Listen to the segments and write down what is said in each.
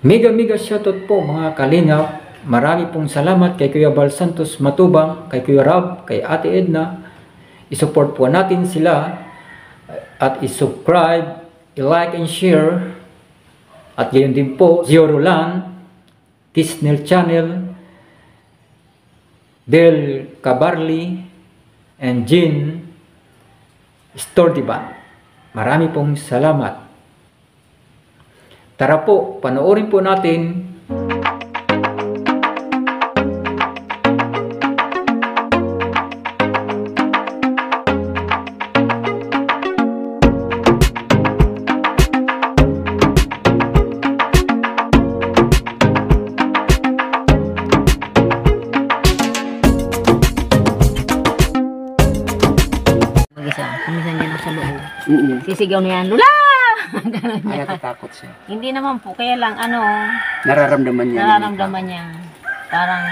Mega mega shoutout po mga kalingap. Marami pong salamat kay Kuya Bal Santos Matubang, kay Kuya Rab, kay Ate Edna. I-support po natin sila at i-subscribe, i-like and share. At gayon din po, Zio Roland, Tisnel Channel, Del Cabarli, and Jean Stordiban. Marami pong salamat. Tara po, panoorin po natin. Kumisan niya sa loob. Sisigaw niya, Lula! Ay, natatakot siya. Hindi naman po, kaya lang Nararamdaman niya. nararamdaman niya. Parang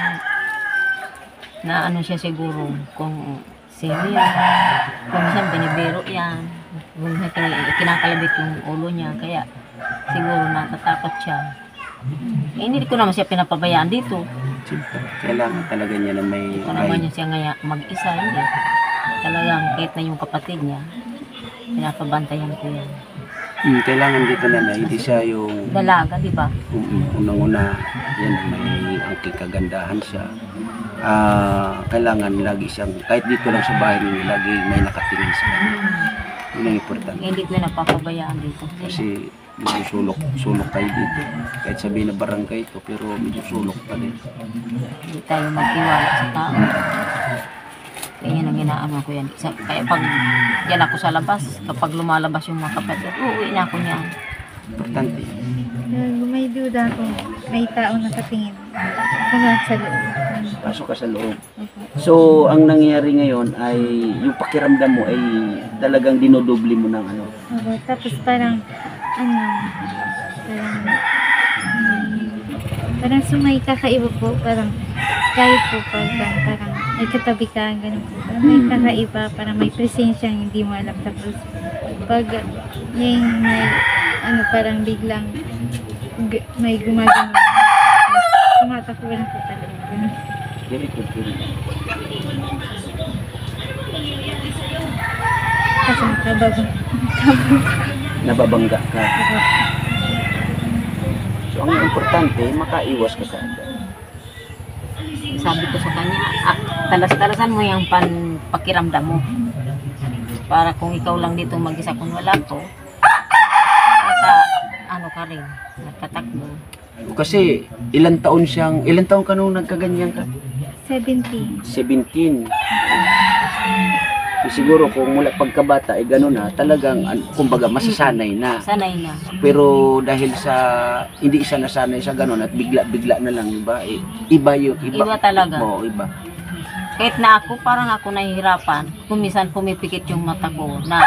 na ano siya siguro kung serious. Kung minsan binibiro yan. Kung kinakalabit yung ulo niya. Kaya siguro natatakot siya. Eh, hindi ko naman siya pinapabayaan dito. Siyempre, kailangan talaga niya na may... Kung naman niya siya ngaya mag-isa, hindi. Talagang kahit na yung kapatid niya, pinapabantayan ko yan. Kailangan dito na hindi siya yung... Dalaga, di ba? Unang-una, yan, may angking kagandahan siya. Kailangan lagi siyang, kahit dito lang sa bahay niya, lagi may nakatingin sa kanya. Yun ang importante. Hindi ko napapabayaan dito. Kasi medyo sulok kayo dito. Kahit sabihin na barangay ito, pero medyo sulok pa din. Hindi tayo magtiwala sa tao. Kaya yan ang inaano ko yan. Kaya pag yan ako sa labas, kapag lumalabas yung mga kapatid, uuwi na ako niyan. Importante. May duda ko, may tao nakatingin. Pumunta sa loob. Pasok ka sa loob. So, ang nangyayari ngayon ay yung pakiramdam mo ay talagang dinodoble mo ng ano. Opo, tapos parang, parang sumay kakaiba po, parang kahit po parang may katabi ka, ganun po. Parang may kakaiba, parang may presensya hindi mo alam. Tapos pag yung may, parang biglang may gumagano. Tumatakulan po talaga. Ganun. Very good. Kasi Nababangga ka. So, ang importante, makaiwas ka kaagad. Sabi ko sa kanya, talas-talasan mo yung pakiramdam mo. Para kung ikaw lang dito mag-isa kung wala to, ka rin, nagtatakbo. Kasi ilang taon ka nung nagkaganyan ka? 17. 17. Siguro kung mula pagkabata ay gano'n na, talagang kumbaga masasanay na. Sanay na. Pero dahil sa hindi siya nasanay sa gano'n at bigla na lang, diba? Iba talaga. Oo, iba. Kahit na ako, parang ako nahihirapan. Kung minsan pumipikit yung mata ko na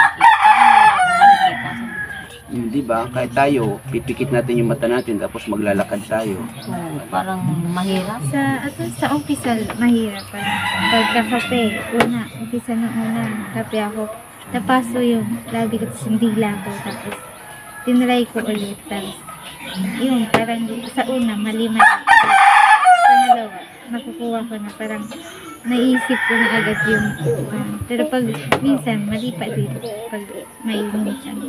Di ba? Kahit tayo, pipikit natin yung mata natin tapos maglalakad tayo. Parang mahirap. Sa umpisa, mahirap. Pagkakape, umpisa ng una, kape ako. Napaso yung labi ko, tapos hindi lang ko. Tapos, tinry ko ulit. Tapos, yun, parang sa una, mali. Pangalawa, nakukuha ko na parang naisip ko na agad yung pero pag minsan, mali pa dito. Pag may minsan.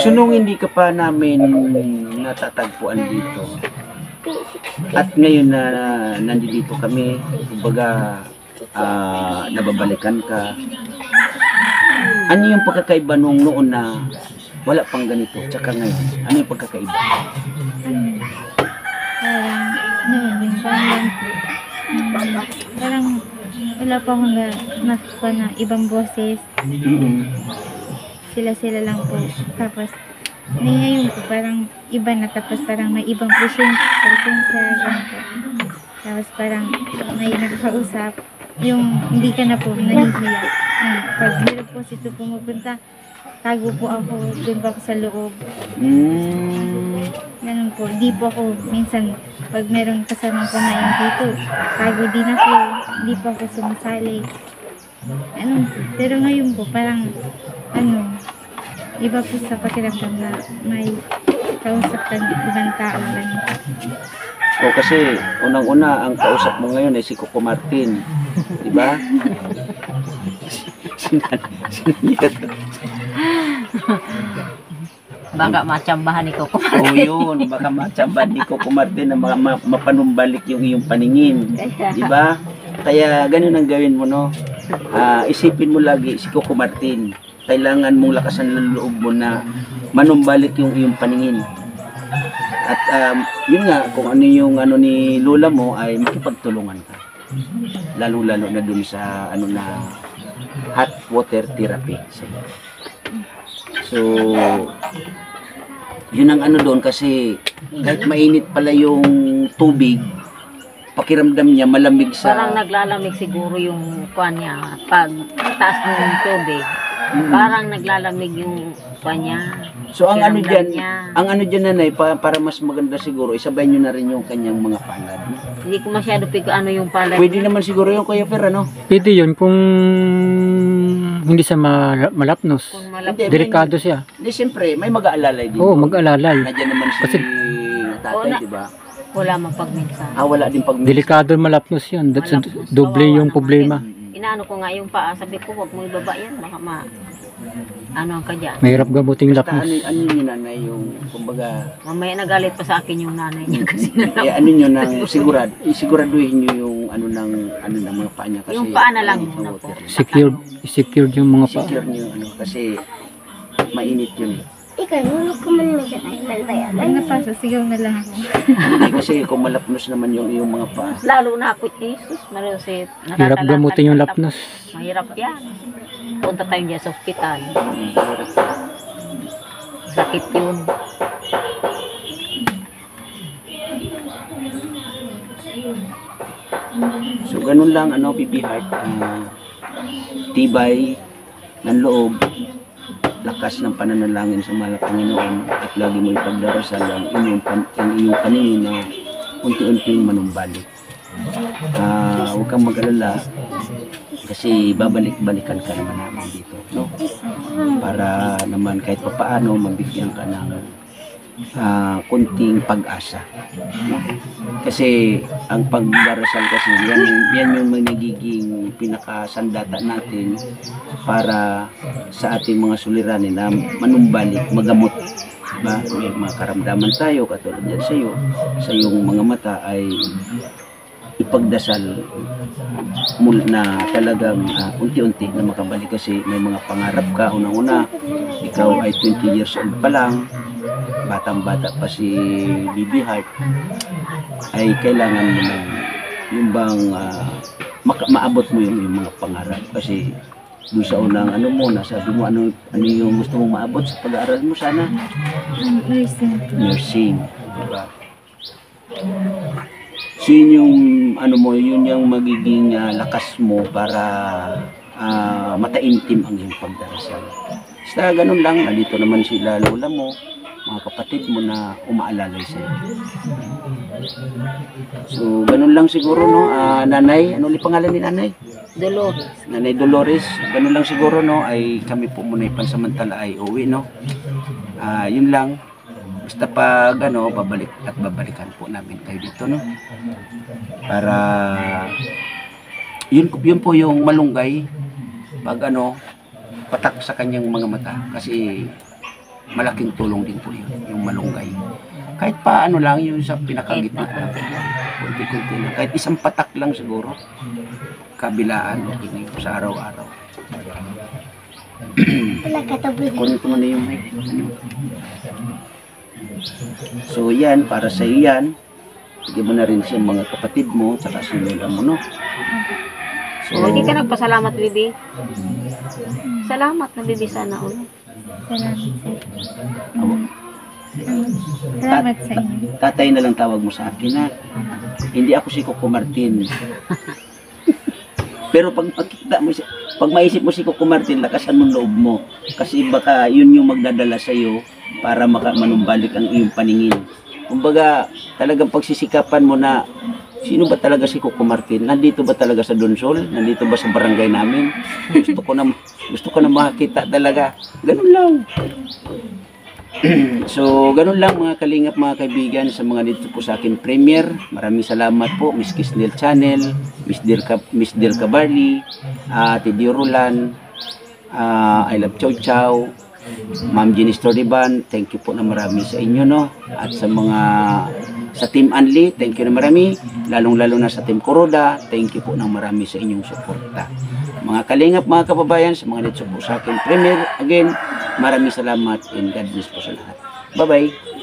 So nung hindi ka pa namin natatagpuan dito at ngayon na nandito kami, kumbaga nababalikan ka, ano yung pagkakaiba nung noon na wala pang ganito tsaka ngayon? Ano yung pagkakaiba? Parang wala pa akong nakuha na ibang boses. Sila lang po. Tapos, ngayon po, parang iba na. Tapos, parang may ibang presensya. Tapos, parang may nakakausap. Yung hindi ka na po nahihiya. Pag meron po sito pumupunta, tago po ako. Doon po ako sa loob. Ganun po. Di po ako, minsan, pag meron kasamang kumain dito, tago din ako. Di po ako sumasali. Pero ngayon po, parang, iba po sa pakiramdam na may kausap ng ibang tao lang. O kasi, unang-una, ang kausap mo ngayon ay si Coco Martin. Di ba? Baka matsambahan ni Coco. Oo yun, baka matsamban ni Coco Martin na mapanumbalik yung iyong paningin. Di ba? Kaya ganun ang gawin mo, no? Isipin mo lagi si Coco Martin. Kailangan mong lakasan ng loob mo na manumbalik yung iyong paningin. At yun nga, kung ano yung ano ni lola mo ay makipagtulungan ka. Lalo-lalo na dun sa ano na hot water therapy. So, yun ang ano doon kasi kahit mainit pala yung tubig, pakiramdam niya malamig sa... Parang naglalamig siguro yung kuwan niya. Pag taas ng tubig, parang naglalamig yung kuwan niya. So ang ano Pakiramdam dyan, niya. ang ano dyan nanay, para mas maganda siguro, isabay nyo na rin yung kanyang mga palad. Hindi ko masyado ano yung palad. Pwede naman siguro yung Kuya Fer, ano? Pwede yun kung hindi siya malapnos. Kung malap- Hindi, Delikado siya. Hindi, siyempre, may mag-aalalay din. Oo, mag-alalay. Nandiyan naman si Kasi- tatay, Wala. di ba? Wala mapagminsan. Wala din pag... Delikado malapnos yun. Doble yung problema. Inaano ko nga yung paa, sabi ko, huwag mo ibaba yan, baka ano ang kadyan. Mahirap gamuting Basta lapnos. ano yun nanay, yung kumbaga, Mamaya nagalit pa sa akin yung nanay niya kasi ano nyo nang siguraduhin nyo yung ano ng mga paa niya kasi Yung paa na lang mainit muna ang po. water. Secured yung mga pa. Secure nyo yung ano kasi mainit yun. Ano pa, sigaw na lang ako. Hindi kasi kung malapnos naman yung mga paa. Lalo na ako, Jesus, marusit. Hirap gamutin yung lapnos. Mahirap yan. Punta tayo dyan sa ospital. Sakit yun. So ganun lang ano Pipi Heart, tibay ng loob, lakas ng pananalangin sa mahal na Panginoon at lagi mo ipagdarasal ang iyong paningin na unti-unting manumbalik. Huwag kang mag-alala kasi babalik-balikan ka naman namin dito, no? Para naman kahit papaano mabigyan ka ng kunting pag-asa, no? Kasi ang pagdarasal kasi yan yung nagiging pinakasandata natin para sa ating mga suliranin na manumbalik, magamot, diba? May mga karamdaman tayo katulad yan sa iyong mga mata ay ipagdasal mula na talagang unti-unti na makabalik kasi may mga pangarap ka. Unang-una, ikaw ay 20 years old pa lang, batang-bata pa si Bibi Heart, ay kailangan mo na yung bang maabot mo yung mga pangarap kasi doon sa unang ano mo, nasabi mo ano yung gusto mong maabot sa pag-aaral mo sana? Nursing. Diba? So yun yung ano mo, yun yung magiging lakas mo para mataimtim ang iyong pagdarasal. Basta ganun lang, nandito naman sila lola mo, mga kapatid mo na umaalalay sa'yo. So ganun lang siguro, no? Nanay, ano ulit pangalan ni nanay? Dolores. Nanay Dolores, ganun lang siguro, no? Ay kami po muna pansamantala ay uwi, no? Yun lang. Basta pag ano, babalikan po namin kayo dito, no? Para yun po yung malunggay pag ano, patak sa kanyang mga mata kasi malaking tulong din po yun, yung malunggay. Kahit pa ano lang, yung sa pinakagitna lang, kunti-kunti lang. Kahit isang patak lang siguro, kabilaan, okay na yun sa araw-araw. Kunin ko na yung mic. So yan, para sa iyo yan. Bigyan mo na rin sa mga kapatid mo, tsaka si lola mo, no? So, Hindi ka nagpasalamat, Bibi. Salamat na, Bibi, sana ulit. Salamat sa inyo. tatay na lang tawag mo sa akin, ha? Hindi ako si Coco Martin. Pero pag makita mo, pag maisip mo si Coco Martin, lakasan mo loob mo. Kasi baka yun yung magdadala sa iyo para manumbalik ang iyong paningin. Kumbaga, talagang pagsisikapan mo na sino ba talaga si Coco Martin? Nandito ba talaga sa Donsol? Nandito ba sa barangay namin? Gusto ko na makita talaga. Ganun lang. So, ganun lang mga kalingap, mga kaibigan, sa mga dito po sa akin premiere. Maraming salamat po, Miss Kisnel Channel, Miss Del Cabarli, Ate Diorulan, I Love Chow Chow, Ma'am Jenny Stodiban, thank you po na marami sa inyo, no? At sa Team Anli, thank you na marami, lalong-lalo na sa Team Kuroda, thank you po na marami sa inyong suporta. Mga kalingap, mga kababayan, sa mga dito po sa akin premiere, again, maraming salamat and God bless po sa lahat. Bye-bye!